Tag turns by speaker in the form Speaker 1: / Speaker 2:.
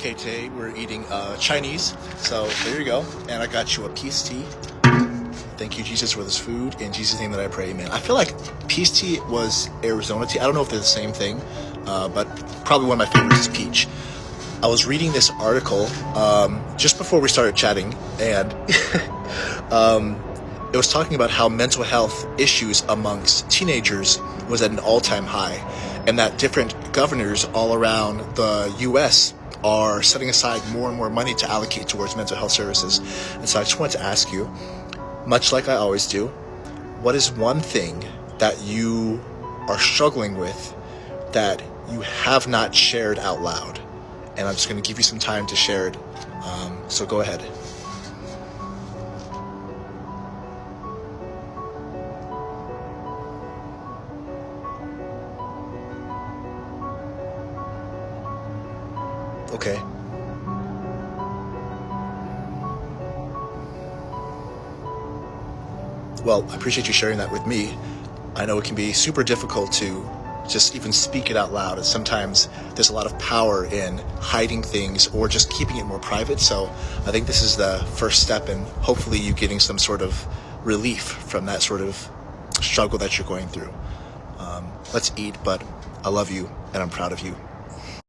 Speaker 1: Okay, today we're eating Chinese, so there you go. And I got you a peace tea. Thank you, Jesus, for this food. In Jesus' name that I pray, amen. I feel like peace tea was Arizona tea. I don't know if they're the same thing, but probably one of my favorites is peach. I was reading this article just before we started chatting, and it was talking about how mental health issues amongst teenagers was at an all-time high, and that different governors all around the U.S. are setting aside more and more money to allocate towards mental health services. And so I just wanted to ask you, much like I always do, what is one thing that you are struggling with that you have not shared out loud? And I'm just going to give you some time to share it. So go ahead. Okay. Well, I appreciate you sharing that with me. I know it can be super difficult to just even speak it out loud, and sometimes there's a lot of power in hiding things or just keeping it more private. So I think this is the first step in hopefully you getting some sort of relief from that sort of struggle that you're going through. Let's eat, but I love you and I'm proud of you.